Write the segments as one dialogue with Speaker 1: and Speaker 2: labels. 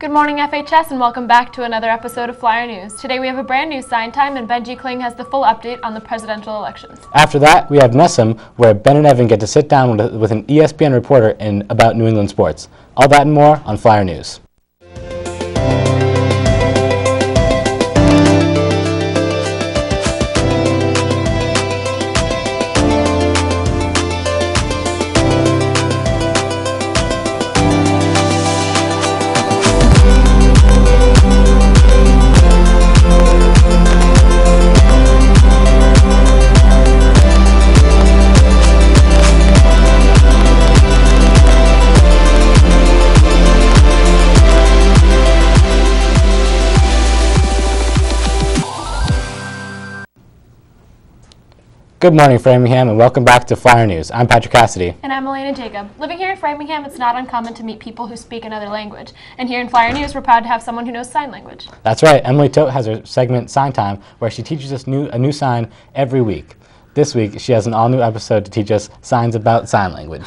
Speaker 1: Good morning, FHS, and welcome back to another episode of Flyer News. Today we have a brand new sign time, and Benji Kling has the full update on the presidential elections.
Speaker 2: After that, we have NESM, where Ben and Evan get to sit down with an ESPN reporter about New England sports. All that and more on Flyer News. Good morning, Framingham, and welcome back to Flyer News. I'm Patrick Cassidy.
Speaker 1: And I'm Elena Jacob. Living here in Framingham, it's not uncommon to meet people who speak another language. And here in Flyer News, we're proud to have someone who knows sign language.
Speaker 2: That's right. Emily Tote has her segment Sign Time, where she teaches us a new sign every week. This week, she has an all-new episode to teach us signs about sign language.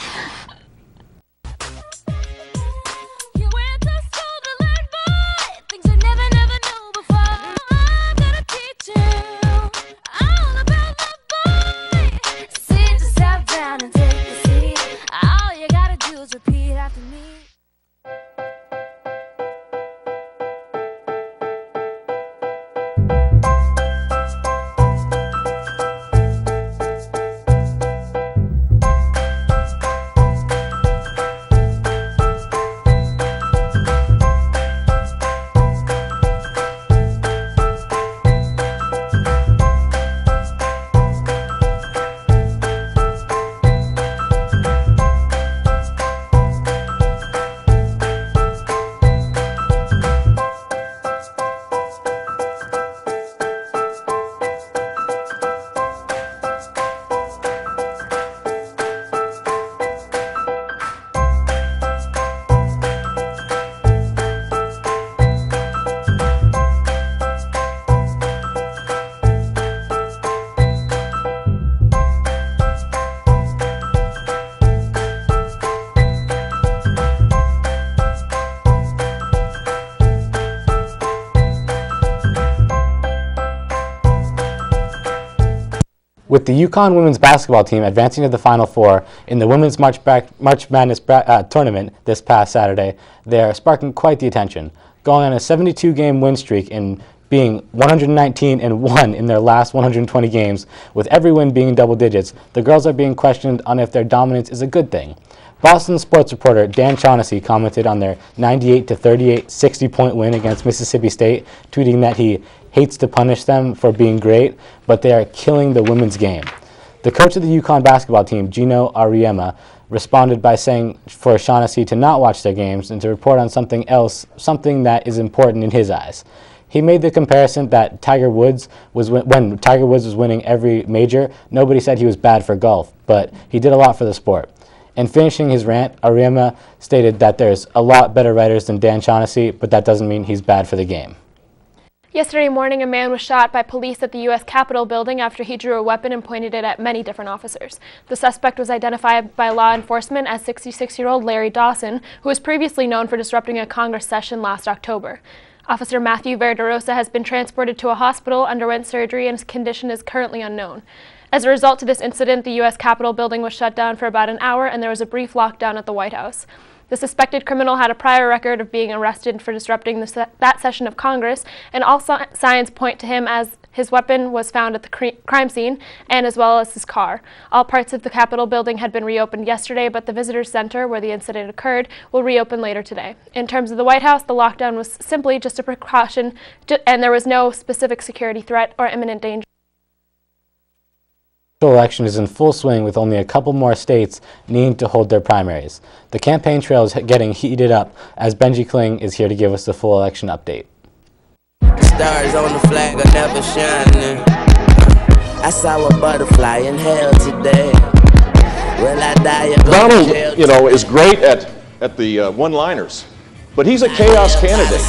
Speaker 2: With the UConn women's basketball team advancing to the Final Four in the Women's March Madness tournament this past Saturday, they are sparking quite the attention. Going on a 72-game win streak and being 119-1 in their last 120 games, with every win being in double digits, the girls are being questioned on if their dominance is a good thing. Boston sports reporter Dan Shaughnessy commented on their 98-38 60-point win against Mississippi State, tweeting that he hates to punish them for being great, but they are killing the women's game. The coach of the UConn basketball team, Gino Auriemma, responded by saying for Shaughnessy to not watch their games and to report on something else, something that is important in his eyes. He made the comparison that when Tiger Woods was winning every major, nobody said he was bad for golf, but he did a lot for the sport. In finishing his rant, Auriemma stated that there's a lot better writers than Dan Shaughnessy, but that doesn't mean he's bad for the game.
Speaker 1: Yesterday morning, a man was shot by police at the U.S. Capitol building after he drew a weapon and pointed it at many different officers. The suspect was identified by law enforcement as 66-year-old Larry Dawson, who was previously known for disrupting a Congress session last October. Officer Matthew Verderosa has been transported to a hospital, underwent surgery, and his condition is currently unknown. As a result of this incident, the U.S. Capitol building was shut down for about an hour, and there was a brief lockdown at the White House. The suspected criminal had a prior record of being arrested for disrupting that session of Congress, and all signs point to him as his weapon was found at the crime scene, and as well as his car. All parts of the Capitol building had been reopened yesterday, but the Visitors Center, where the incident occurred, will reopen later today. In terms of the White House, the lockdown was simply just a precaution, and there was no specific security threat or imminent danger.
Speaker 2: The election is in full swing with only a couple more states needing to hold their primaries. The campaign trail is getting heated up as Benji Kling is here to give us the full election update.
Speaker 3: Stars on the flag are never shining. I saw a butterfly in hell today. Will I die?
Speaker 4: Donald, is great at the one-liners, but he's a chaos candidate.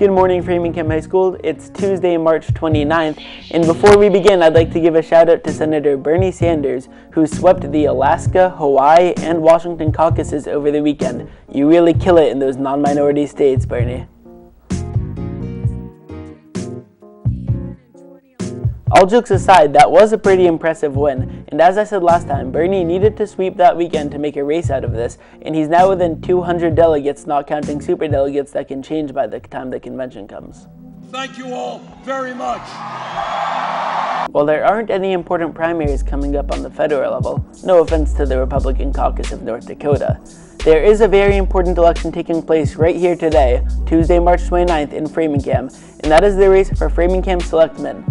Speaker 5: Good morning, Framingham High School. It's Tuesday, March 29th, and before we begin, I'd like to give a shout out to Senator Bernie Sanders, who swept the Alaska, Hawaii, and Washington caucuses over the weekend. You really kill it in those non-minority states, Bernie. All jokes aside, that was a pretty impressive win, and as I said last time, Bernie needed to sweep that weekend to make a race out of this, and he's now within 200 delegates, not counting superdelegates that can change by the time the convention comes.
Speaker 6: Thank you all very much.
Speaker 5: While there aren't any important primaries coming up on the federal level, no offense to the Republican caucus of North Dakota, there is a very important election taking place right here today, Tuesday, March 29th in Framingham, and that is the race for Framingham Selectmen.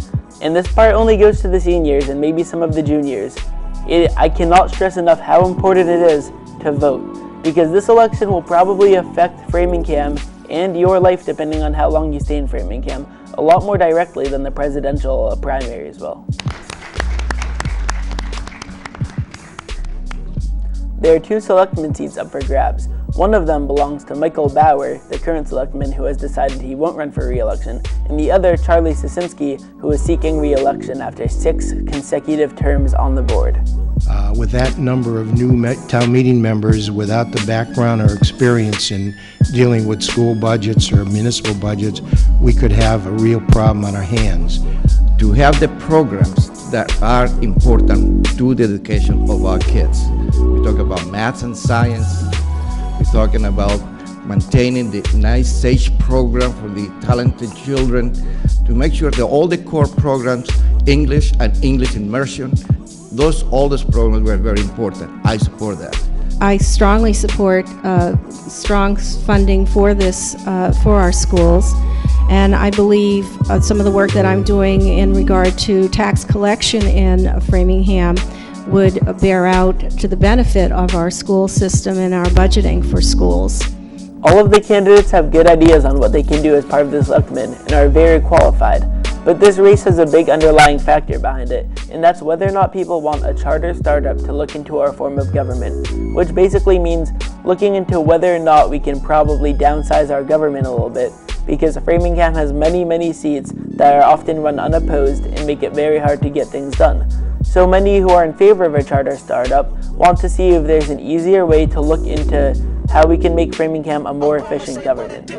Speaker 5: And this part only goes to the seniors and maybe some of the juniors. I cannot stress enough how important it is to vote, because this election will probably affect Framingham and your life, depending on how long you stay in Framingham, a lot more directly than the presidential primaries will. There are 2 selectmen seats up for grabs. One of them belongs to Michael Bauer, the current selectman who has decided he won't run for re-election, and the other, Charlie Sosinski, who is seeking re-election after 6 consecutive terms on the board.
Speaker 7: With that number of new town meeting members without the background or experience in dealing with school budgets or municipal budgets, we could have a real problem on our hands.
Speaker 8: To have the programs that are important to the education of our kids. We talk about maths and science. We're talking about maintaining the nice SAGE program for the talented children, to make sure that all the core programs, English and English immersion, all those programs were very important. I support that.
Speaker 9: I strongly support strong funding for this, for our schools. And I believe some of the work that I'm doing in regard to tax collection in Framingham would bear out to the benefit of our school system and our budgeting for schools.
Speaker 5: All of the candidates have good ideas on what they can do as part of the selectmen and are very qualified. But this race has a big underlying factor behind it, and that's whether or not people want a charter startup to look into our form of government, which basically means looking into whether or not we can probably downsize our government a little bit, because Framingham has many seats that are often run unopposed and make it very hard to get things done. So many who are in favor of a charter startup want to see if there's an easier way to look into how we can make Framingham a more efficient government.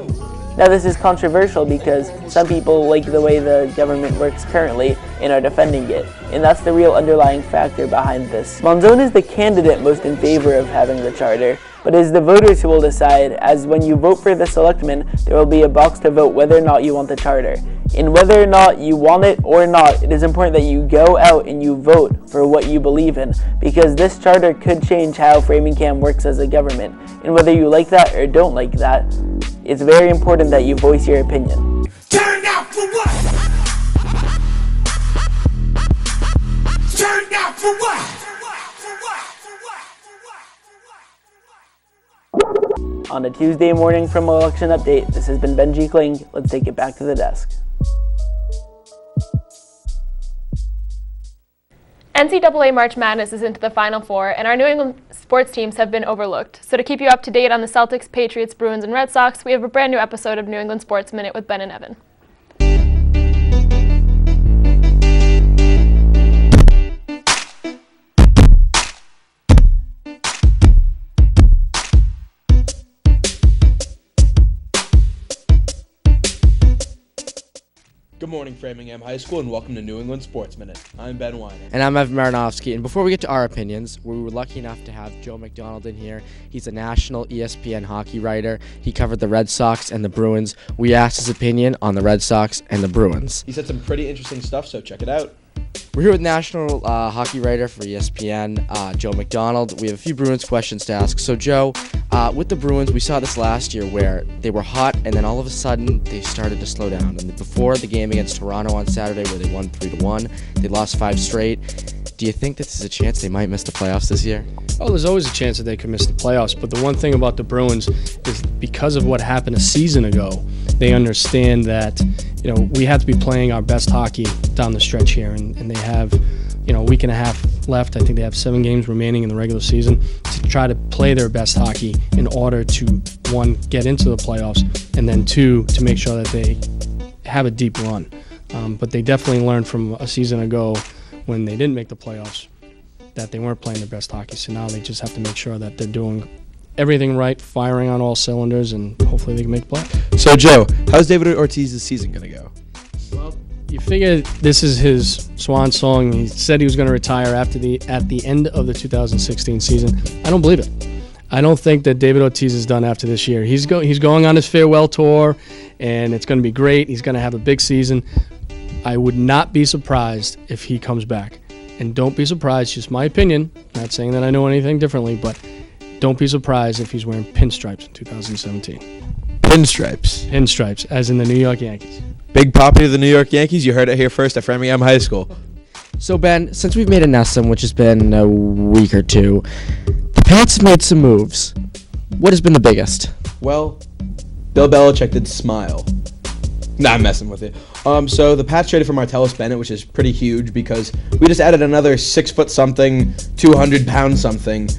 Speaker 5: Now this is controversial because some people like the way the government works currently and are defending it, and that's the real underlying factor behind this. Monzon is the candidate most in favor of having the charter, but it is the voters who will decide, as when you vote for the selectmen, there will be a box to vote whether or not you want the charter. And whether or not you want it or not, it is important that you go out and you vote for what you believe in, because this charter could change how Framingham works as a government. And whether you like that or don't like that, it's very important that you voice your opinion.
Speaker 6: Turn out for what? Turn out for what?
Speaker 5: On a Tuesday morning from Election Update, this has been Benji Kling. Let's take it back to the desk.
Speaker 1: NCAA March Madness is into the Final Four, and our New England sports teams have been overlooked. So to keep you up to date on the Celtics, Patriots, Bruins, and Red Sox, we have a brand new episode of New England Sports Minute with Ben and Evan.
Speaker 10: Good morning, Framingham High School, and welcome to New England Sports Minute. I'm Ben Weiner.
Speaker 11: And I'm Evan Marinovsky. And before we get to our opinions, we were lucky enough to have Joe McDonald in here. He's a national ESPN hockey writer. He covered the Red Sox and the Bruins. We asked his opinion on the Red Sox and the Bruins.
Speaker 10: He said some pretty interesting stuff, so check it out.
Speaker 11: We're here with national hockey writer for ESPN, Joe McDonald. We have a few Bruins questions to ask. So, Joe, with the Bruins, we saw this last year where they were hot, and then all of a sudden they started to slow down. And before the game against Toronto on Saturday, where they won 3-1, they lost 5 straight. Do you think that this is a chance they might miss the playoffs this year?
Speaker 12: Oh, there's always a chance that they could miss the playoffs, but the one thing about the Bruins is because of what happened a season ago, they understand that, we have to be playing our best hockey down the stretch here, and they have, a week and a half left. I think they have 7 games remaining in the regular season to try to play their best hockey in order to one, get into the playoffs, and then two, to make sure that they have a deep run. But they definitely learned from a season ago when they didn't make the playoffs that they weren't playing their best hockey. So now they just have to make sure that they're doing everything right, firing on all cylinders, and hopefully they can make play.
Speaker 10: So, Joe, how's David Ortiz's season going to go?
Speaker 12: Well, you figure this is his swan song. He said he was going to retire at the end of the 2016 season. I don't believe it. I don't think that David Ortiz is done after this year. He's going on his farewell tour, and it's going to be great. He's going to have a big season. I would not be surprised if he comes back. And don't be surprised, just my opinion, not saying that I know anything differently, but don't be surprised if he's wearing pinstripes in 2017.
Speaker 10: Pinstripes?
Speaker 12: Pinstripes, as in the New York Yankees.
Speaker 10: Big Papi to the New York Yankees. You heard it here first at Framingham High School.
Speaker 11: So, Ben, since we've made a NESM, which has been a week or two, the Pats made some moves. What has been the biggest?
Speaker 10: Well, Bill Belichick did smile. Nah, I'm messing with it. So the Pats traded for Martellus Bennett, which is pretty huge because we just added another 6'something", 200-pound something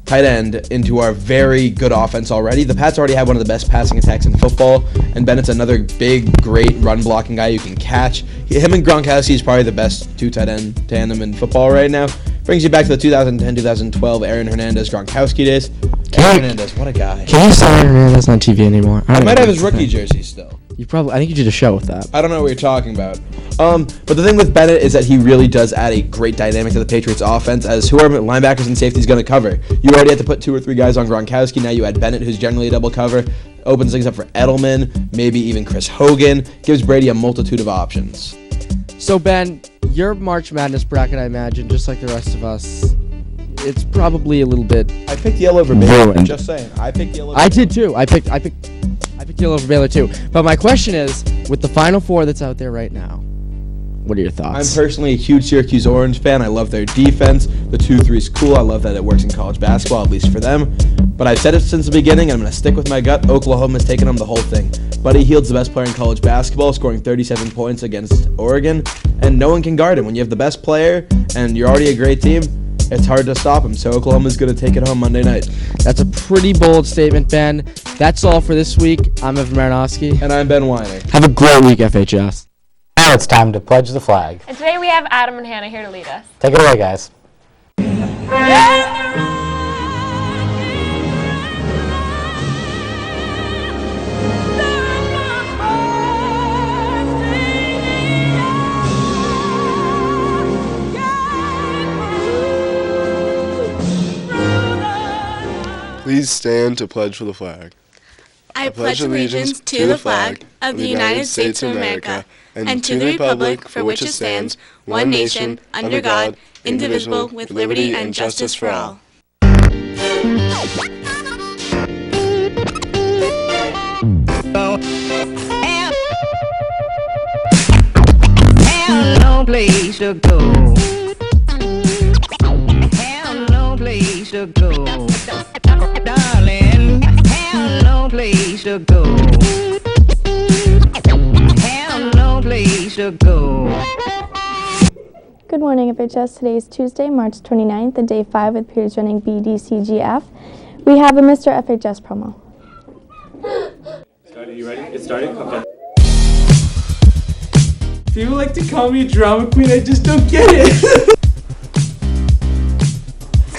Speaker 10: tight end into our very good offense already. The Pats already have one of the best passing attacks in football, and Bennett's another big, great run-blocking guy you can catch. Him and Gronkowski is probably the best two tight end tandem in football right now. Brings you back to the 2010-2012 Aaron Hernandez-Gronkowski days. Aaron Hernandez, what a guy.
Speaker 11: Can you say Aaron Hernandez on TV anymore?
Speaker 10: I might have his rookie jersey still.
Speaker 11: I think you did a show with that.
Speaker 10: I don't know what you're talking about. But the thing with Bennett is that he really does add a great dynamic to the Patriots offense, as who are linebackers and safeties going to cover? You already had to put 2 or 3 guys on Gronkowski. Now you add Bennett, who's generally a double cover. Opens things up for Edelman, maybe even Chris Hogan. Gives Brady a multitude of options.
Speaker 11: So, Ben, your March Madness bracket, I imagine, just like the rest of us, it's probably a little bit
Speaker 10: I picked yellow over Baylor. I'm just saying. I picked yellow over
Speaker 11: I did too. I picked yellow over Baylor too. But my question is, with the Final Four that's out there right now, what are your thoughts?
Speaker 10: I'm personally a huge Syracuse Orange fan. I love their defense. The 2-3 is cool. I love that it works in college basketball, at least for them. But I've said it since the beginning, and I'm going to stick with my gut. Oklahoma's taken them the whole thing. Buddy Hield's the best player in college basketball, scoring 37 points against Oregon, and no one can guard him. When you have the best player and you're already a great team, it's hard to stop him. So Oklahoma's going to take it home Monday night.
Speaker 11: That's a pretty bold statement, Ben. That's all for this week. I'm Evan Marinowski.
Speaker 10: And I'm Ben Weiner.
Speaker 11: Have a great week, FHS.
Speaker 2: Now it's time to pledge the flag.
Speaker 1: And today we have Adam and Hannah here to lead us.
Speaker 2: Take it away, guys.
Speaker 13: Please stand to pledge for the flag.
Speaker 14: I pledge allegiance to the flag of the United States of America and to the republic for which it stands, one nation, under God, indivisible, with liberty and justice for all.
Speaker 15: No place to go. Have no place to go. Darling, have no place to go. Have no place to go.
Speaker 16: Good morning, FHS. Today is Tuesday, March 29th, and day 5 with periods running BDCGF. We have a Mr. FHS promo.
Speaker 17: Are you ready? It's starting? Okay. People like to call me a drama queen, I just don't get it.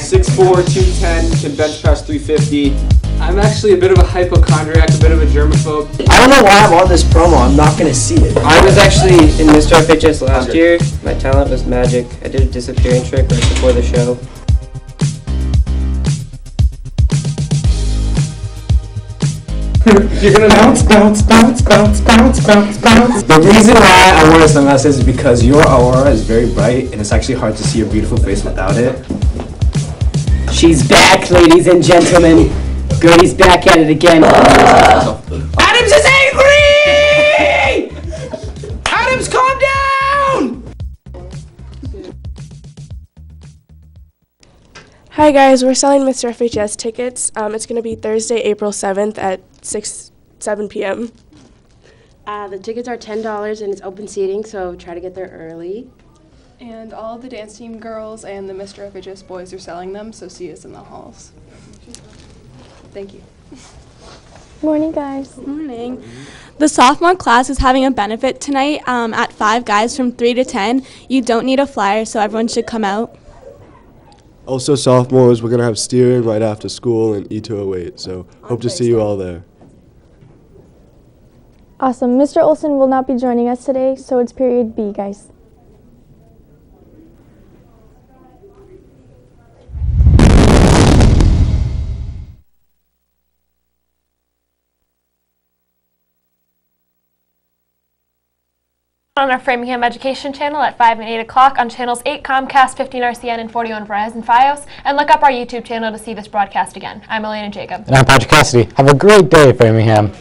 Speaker 17: 6'4", 210, can bench press 350. I'm actually a bit of a hypochondriac, a bit of a germaphobe.
Speaker 18: I don't know why I'm on this promo, I'm not going to see it. I was actually in Mr. FHS last year. My talent was magic. I did a disappearing trick right before the show.
Speaker 17: You're gonna bounce.
Speaker 18: The reason why I wore sunglasses is because your aura is very bright and it's actually hard to see your beautiful face without it. She's back, ladies and gentlemen. Gertie's back at it again. Adams is angry! Adams, calm down!
Speaker 19: Hi guys, we're selling Mr. FHS tickets. It's going to be Thursday, April 7th at 7 p.m.
Speaker 20: The tickets are $10 and it's open seating, so try to get there early.
Speaker 21: And all the dance team girls and the Mr. FHS boys are selling them, so see us in the halls. Thank you.
Speaker 16: Morning, guys.
Speaker 3: Morning. The sophomore class is having a benefit tonight at Five Guys from 3 to 10. You don't need a flyer, so everyone should come out.
Speaker 13: Also, sophomores, we're going to have steering right after school in E208, so hope to see you all there.
Speaker 16: Awesome. Mr. Olson will not be joining us today, so it's period B, guys.
Speaker 1: On our Framingham Education channel at 5 and 8 o'clock on channels 8 Comcast, 15 RCN, and 41 Verizon Fios, and look up our YouTube channel to see this broadcast again. I'm Elena Jacob.
Speaker 2: And I'm Patrick Cassidy. Have a great day, Framingham.